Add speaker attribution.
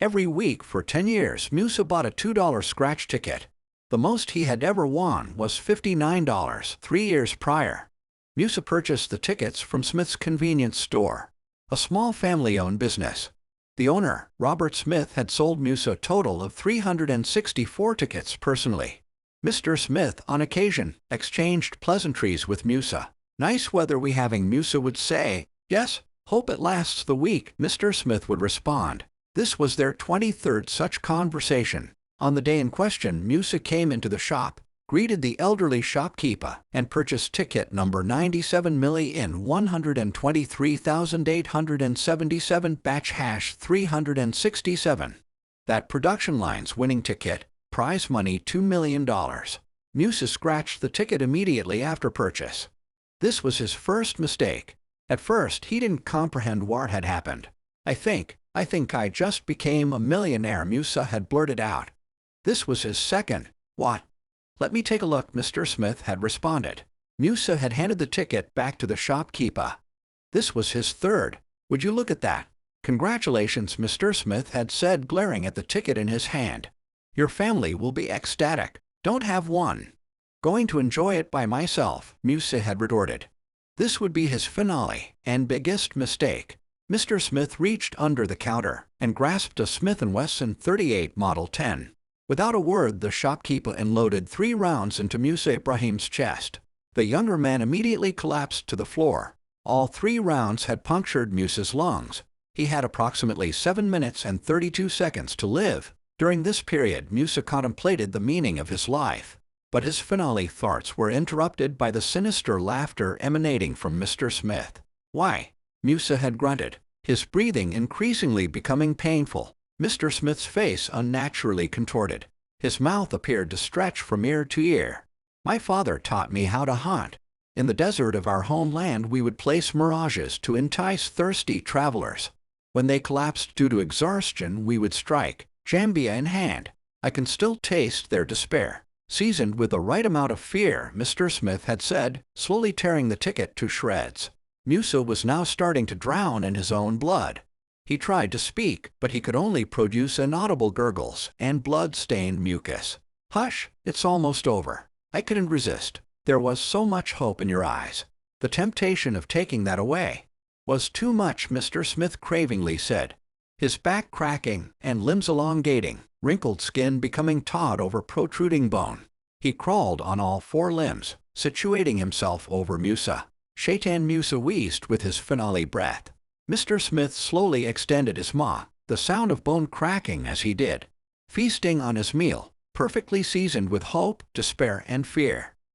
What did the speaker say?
Speaker 1: Every week for 10 years, Musa bought a $2 scratch ticket. The most he had ever won was $59 3 years prior. Musa purchased the tickets from Smith's Convenience Store, a small family-owned business. The owner, Robert Smith, had sold Musa a total of 364 tickets personally. Mr. Smith, on occasion, exchanged pleasantries with Musa. "Nice weather we having," Musa would say. "Yes, hope it lasts the week," Mr. Smith would respond. This was their 23rd such conversation. On the day in question, Musa came into the shop, greeted the elderly shopkeeper, and purchased ticket number 97,123,877 batch #367. That production line's winning ticket, prize money $2 million. Musa scratched the ticket immediately after purchase. This was his first mistake. At first, he didn't comprehend what had happened. I think I just became a millionaire," Musa had blurted out. This was his second. "What? Let me take a look," Mr. Smith had responded. Musa had handed the ticket back to the shopkeeper. This was his third. "Would you look at that?" "Congratulations," Mr. Smith had said, glaring at the ticket in his hand. "Your family will be ecstatic. Don't have one." "Going to enjoy it by myself," Musa had retorted. This would be his finale and biggest mistake. Mr. Smith reached under the counter and grasped a Smith & Wesson .38 Model 10. Without a word, the shopkeeper unloaded 3 rounds into Musa Ibrahim's chest. The younger man immediately collapsed to the floor. All 3 rounds had punctured Musa's lungs. He had approximately 7 minutes and 32 seconds to live. During this period, Musa contemplated the meaning of his life. But his finale thoughts were interrupted by the sinister laughter emanating from Mr. Smith. "Why?" Musa had grunted, his breathing increasingly becoming painful. Mr. Smith's face unnaturally contorted. His mouth appeared to stretch from ear to ear. "My father taught me how to hunt. In the desert of our homeland, we would place mirages to entice thirsty travelers. When they collapsed due to exhaustion, we would strike, jambia in hand. I can still taste their despair, seasoned with the right amount of fear," Mr. Smith had said, slowly tearing the ticket to shreds. Musa was now starting to drown in his own blood. He tried to speak, but he could only produce inaudible gurgles and blood-stained mucus. "Hush, it's almost over. I couldn't resist. There was so much hope in your eyes. The temptation of taking that away was too much," Mr. Smith cravingly said, his back cracking and limbs elongating, wrinkled skin becoming taut over protruding bone. He crawled on all 4 limbs, situating himself over Musa. "Shaitan," Musa wheezed with his finale breath. Mr. Smith slowly extended his maw, the sound of bone cracking as he did, feasting on his meal, perfectly seasoned with hope, despair, and fear.